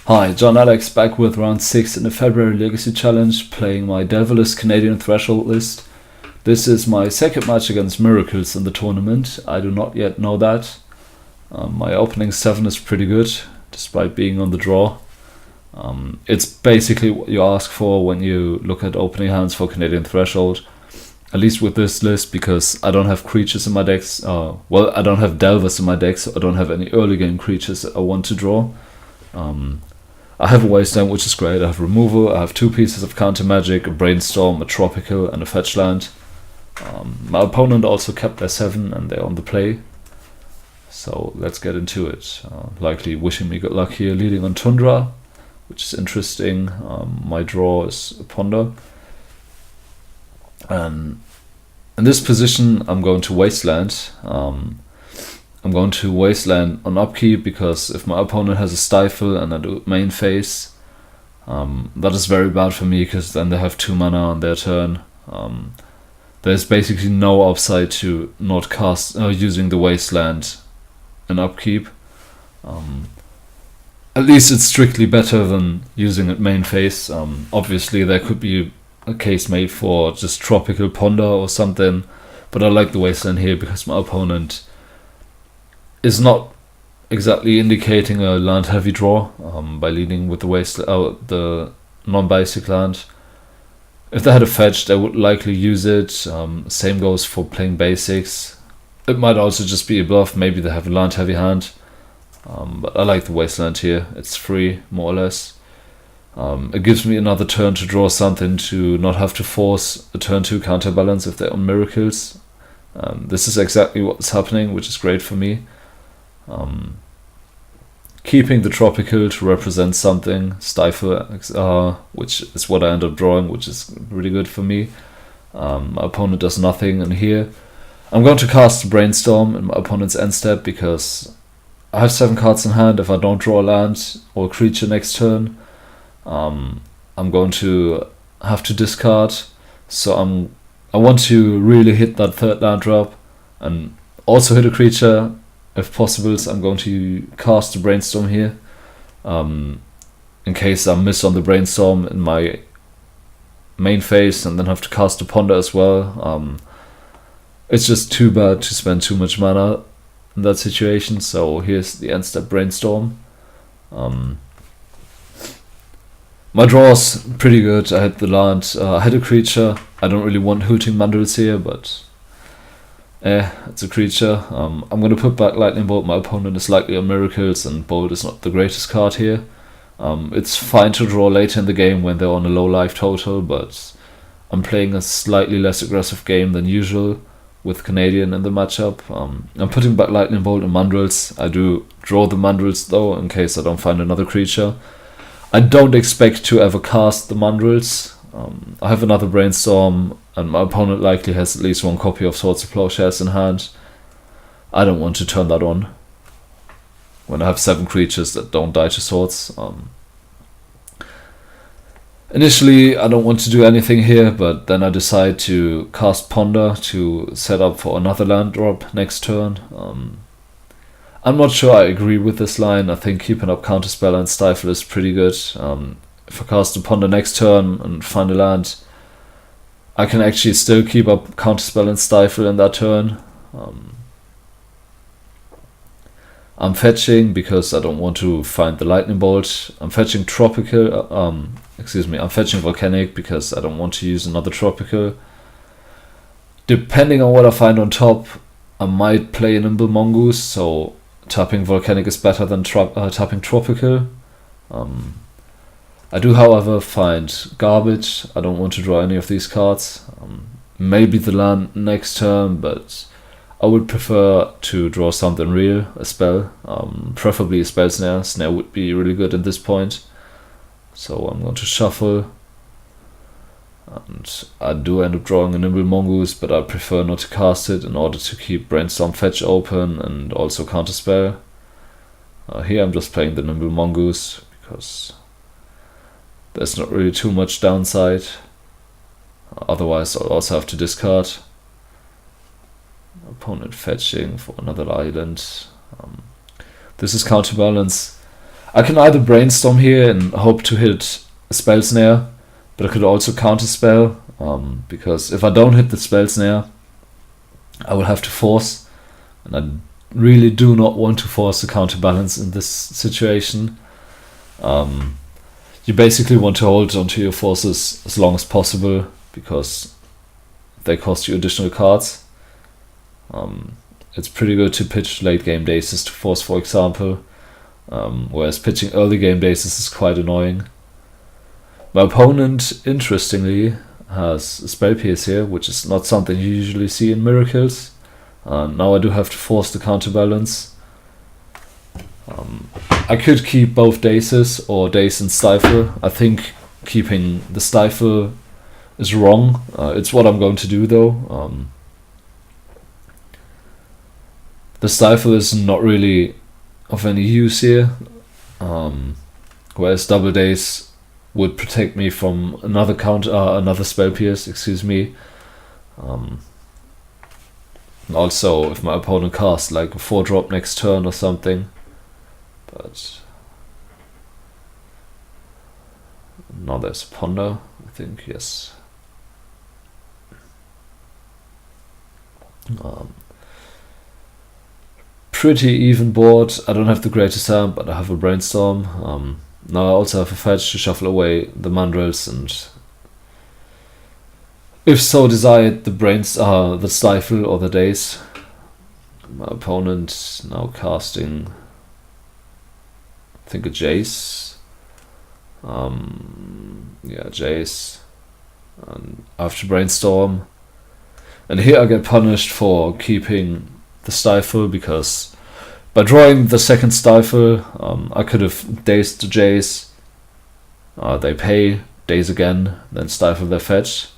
Hi, John Alex back with round 6 in the February Legacy Challenge, playing my Devilish Canadian Threshold list. This is my second match against Miracles in the tournament. I do not yet know that. My opening 7 is pretty good, despite being on the draw. It's basically what you ask for when you look at opening hands for Canadian Threshold. At least with this list, because I don't have creatures in my decks. I don't have Delvers in my decks, so I don't have any early game creatures that I want to draw. I have a Wasteland, which is great. I have Removal, I have 2 pieces of Counter Magic, a Brainstorm, a Tropical, and a Fetch Land. My opponent also kept their 7 and they're on the play. So let's get into it. Likely wishing me good luck here, leading on Tundra, which is interesting. My draw is a Ponder. And in this position, I'm going to Wasteland. I'm going to Wasteland on upkeep, because if my opponent has a Stifle and I do main phase, that is very bad for me, because then they have 2 mana on their turn. There's basically no upside to not cast using the Wasteland in upkeep. At least it's strictly better than using it main phase. Obviously there could be a case made for just Tropical Ponder or something, but I like the Wasteland here because my opponent is not exactly indicating a land heavy draw by leading with the the non-basic land. If they had a fetch, they would likely use it. Same goes for playing basics. It might also just be a bluff. Maybe they have a land heavy hand. But I like the Wasteland here. It's free, more or less. It gives me another turn to draw something, to not have to force a turn 2 counterbalance if they're on Miracles. This is exactly what's happening, which is great for me. Keeping the Tropical to represent something, Stifle, which is what I end up drawing, which is really good for me. My opponent does nothing, and here I'm going to cast Brainstorm in my opponent's end step, because I have 7 cards in hand. If I don't draw a land or a creature next turn, I'm going to have to discard. So I want to really hit that 3rd land drop and also hit a creature if possible. So I'm going to cast the Brainstorm here, in case I miss on the Brainstorm in my main phase and then have to cast a Ponder as well. It's just too bad to spend too much mana in that situation. So here's the end step Brainstorm. My draw's pretty good. I had the land, I had a creature. I don't really want Hooting Mandrils here, but it's a creature. I'm going to put back Lightning Bolt. My opponent is likely on Miracles, and Bolt is not the greatest card here. It's fine to draw later in the game when they're on a low life total, but I'm playing a slightly less aggressive game than usual with Canadian in the matchup. I'm putting back Lightning Bolt and Mandrils. I do draw the Mandrils though, in case I don't find another creature. I don't expect to ever cast the Mandrils. I have another Brainstorm, and my opponent likely has at least 1 copy of Swords of Plowshares in hand. I don't want to turn that on when I have 7 creatures that don't die to swords. Initially, I don't want to do anything here, but then I decide to cast Ponder to set up for another land drop next turn. I'm not sure I agree with this line. I think keeping up Counterspell and Stifle is pretty good. If I cast a Ponder next turn and find a land, I can actually still keep up Counterspell and Stifle in that turn. I'm fetching because I don't want to find the Lightning Bolt. I'm fetching Tropical, I'm fetching Volcanic because I don't want to use another Tropical. Depending on what I find on top, I might play a Nimble Mongoose, so tapping Volcanic is better than tapping Tropical. I do, however, find garbage. I don't want to draw any of these cards. Maybe the land next turn, but I would prefer to draw something real, a spell. Preferably a Spell Snare. Snare would be really good at this point. So I'm going to shuffle. And I do end up drawing a Nimble Mongoose, but I prefer not to cast it in order to keep Brainstorm Fetch open and also Counterspell. Here I'm just playing the Nimble Mongoose because there's not really too much downside. Otherwise I'll also have to discard. Opponent fetching for another island. This is Counterbalance. I can either brainstorm here and hope to hit a spell snare, but I could also counterspell, because if I don't hit the spell snare, I will have to force, and I really do not want to force the counterbalance in this situation. You basically want to hold onto your forces as long as possible, because they cost you additional cards. It's pretty good to pitch late game daces to force, for example, whereas pitching early game daces is quite annoying. My opponent, interestingly, has a Spell Pierce here, which is not something you usually see in Miracles. Now I do have to force the counterbalance. I could keep both Daces or Daze and Stifle. I think keeping the Stifle is wrong. It's what I'm going to do though. The Stifle is not really of any use here, whereas Double Daze would protect me from another Spell Pierce, excuse me. Also, if my opponent casts like a 4-drop next turn or something. But now there's a Ponder, I think, yes. Pretty even board. I don't have the greatest hand, but I have a Brainstorm. Now I also have a fetch to shuffle away the Mandrils, and if so desired, the Stifle or the Daze. My opponent now casting, I think, a Jace. Yeah, Jace. And after Brainstorm. And here I get punished for keeping the Stifle, because by drawing the second Stifle, I could have dazed the Jace. They pay, daze again, then Stifle their fetch.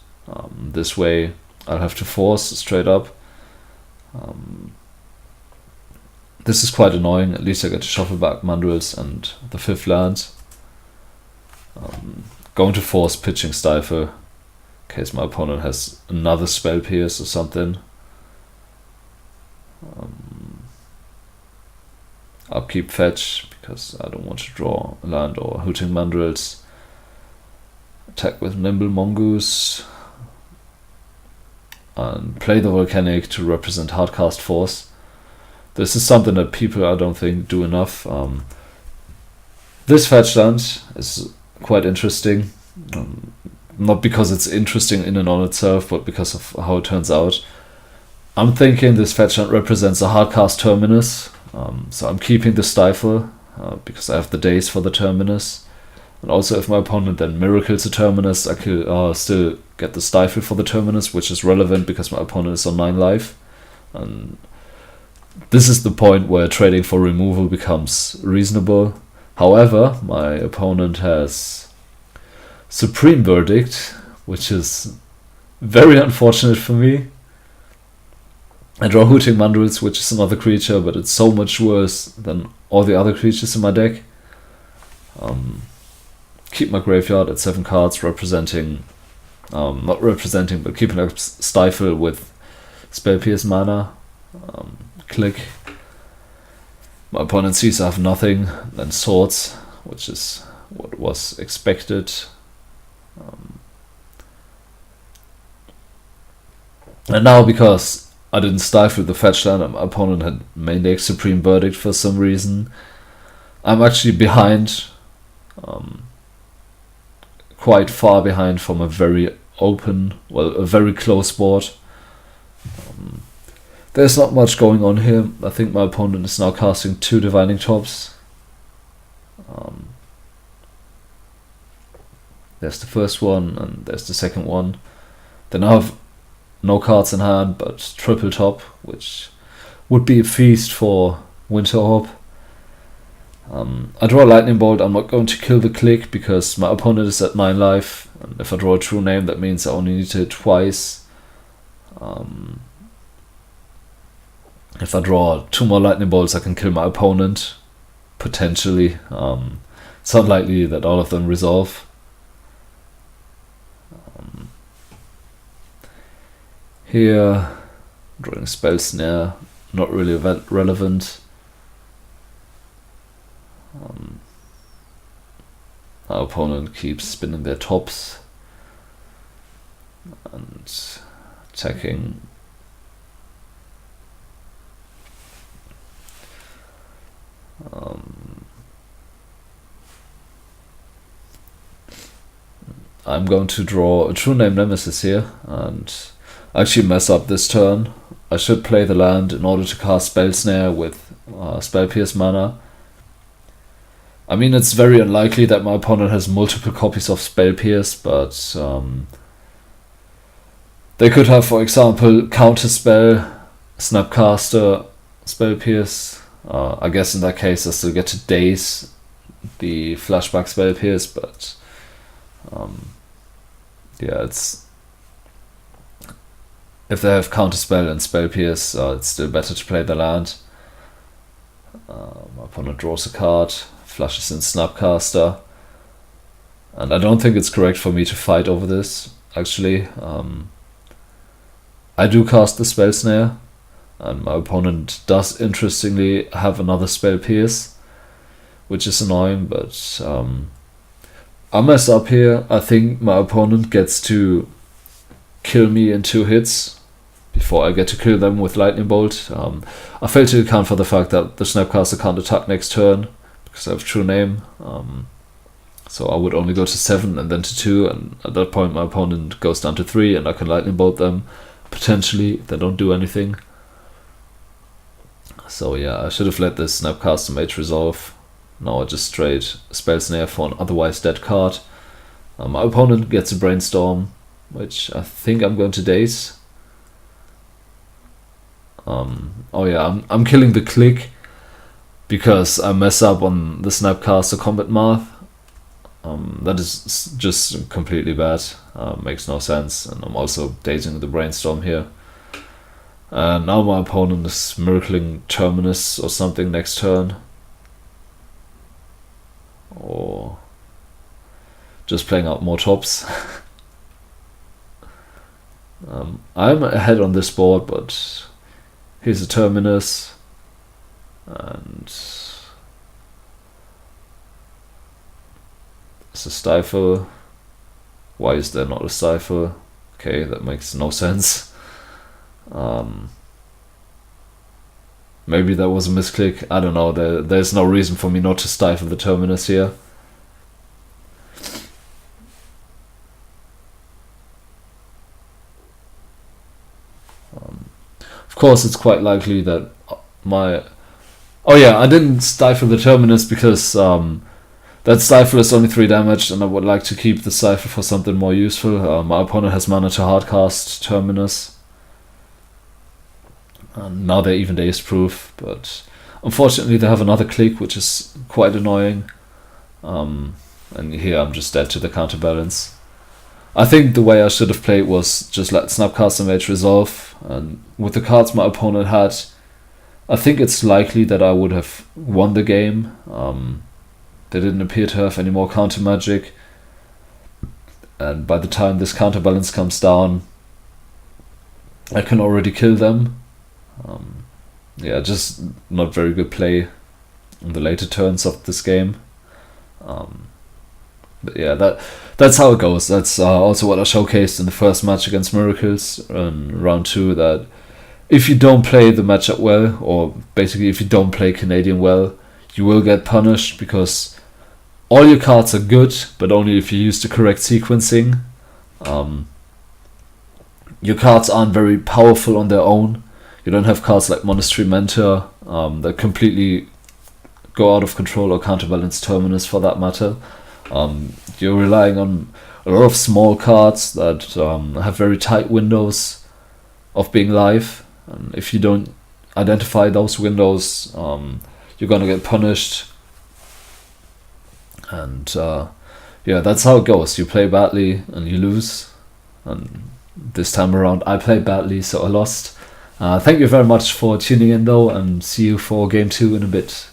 This way I'll have to force straight up. This is quite annoying. At least I get to shuffle back Mandrils and the 5th land. Going to force pitching Stifle in case my opponent has another Spell Pierce or something. Upkeep fetch because I don't want to draw a land, or Hooting Mandrils. Attack with Nimble Mongoose. And play the Volcanic to represent Hardcast Force. This is something that people, I don't think, do enough. This fetch land is quite interesting. Not because it's interesting in and on itself, but because of how it turns out. I'm thinking this fetch land represents a Hardcast Terminus. So I'm keeping the Stifle because I have the Daze for the Terminus. And also if my opponent then Miracles a Terminus, I could still get the Stifle for the Terminus, which is relevant because my opponent is on 9 life. And this is the point where trading for removal becomes reasonable. However, my opponent has Supreme Verdict, which is very unfortunate for me. I draw Hooting Mandrils, which is another creature, but it's so much worse than all the other creatures in my deck. Keep my graveyard at 7 cards, representing, not representing, but keeping a Stifle with Spell Pierce mana. Click. My opponent sees I have nothing, then Swords, which is what was expected. And now, because I didn't Stifle the fetch land, my opponent had main deck Supreme Verdict for some reason, I'm actually behind, quite far behind from a very open, well, a very close board. There's not much going on here. I think my opponent is now casting 2 Divining Tops. There's the first one and there's the second one. Then I have no cards in hand but triple top, which would be a feast for Winter Orb. I draw a Lightning Bolt. I'm not going to kill the click because my opponent is at 9 life, and if I draw a true name that means I only need to hit twice. If I draw 2 more Lightning Bolts I can kill my opponent, potentially. It's unlikely that all of them resolve. Here, drawing Spell Snare, not really relevant. Our opponent keeps spinning their tops and attacking. I'm going to draw a True Name Nemesis here and actually mess up this turn. I should play the land in order to cast Spell Snare with Spell Pierce mana. I mean, it's very unlikely that my opponent has multiple copies of Spell Pierce, but they could have, for example, Counter Spell, Snapcaster, Spell Pierce. I guess in that case I still get to Daze the flashback Spell Pierce, but yeah, it's if they have Counterspell and Spell Pierce, it's still better to play the land. My opponent draws a card, flushes in Snapcaster, and I don't think it's correct for me to fight over this, actually. I do cast the Spell Snare, and my opponent does interestingly have another Spell Pierce, which is annoying, but I mess up here. I think my opponent gets to kill me in 2 hits before I get to kill them with Lightning Bolt. I fail to account for the fact that the Snapcaster can't attack next turn because I have True Name. So I would only go to 7 and then to 2, and at that point my opponent goes down to 3 and I can Lightning Bolt them, potentially, if they don't do anything. So yeah, I should have let this Snapcaster Mage resolve. Now I just trade Spell Snare for an otherwise dead card. My opponent gets a Brainstorm, which I think I'm going to Daze. Oh yeah, I'm killing the click because I mess up on the Snapcaster combat math. That is just completely bad. Makes no sense, and I'm also dazing the Brainstorm here. And now my opponent is miracling Terminus or something next turn, or just playing out more tops. I'm ahead on this board, but here's a Terminus, and it's a Stifle. Why is there not a Stifle? Okay, that makes no sense. Maybe that was a misclick. I don't know. There's no reason for me not to Stifle the Terminus here. Of course, it's quite likely that my... Oh yeah, I didn't Stifle the Terminus because that Stifle is only 3 damage, and I would like to keep the Stifle for something more useful. My opponent has mana to hardcast Terminus. And now they're even Daze proof, but unfortunately they have another click, which is quite annoying. And here I'm just dead to the counterbalance. I think the way I should have played was just let Snapcaster Mage resolve, and with the cards my opponent had, I think it's likely that I would have won the game. They didn't appear to have any more counter magic, and by the time this counterbalance comes down, I can already kill them. Yeah, just not very good play in the later turns of this game. But yeah, that's how it goes. That's also what I showcased in the first match against Miracles in round 2, that if you don't play the matchup well, or basically if you don't play Canadian well, you will get punished, because all your cards are good, but only if you use the correct sequencing. Your cards aren't very powerful on their own. You don't have cards like Monastery Mentor that completely go out of control, or counterbalance Terminus for that matter. You're relying on a lot of small cards that have very tight windows of being live, and if you don't identify those windows, you're gonna get punished. And yeah, that's how it goes. You play badly and you lose, and this time around I played badly, so I lost. Thank you very much for tuning in though, and see you for game 2 in a bit.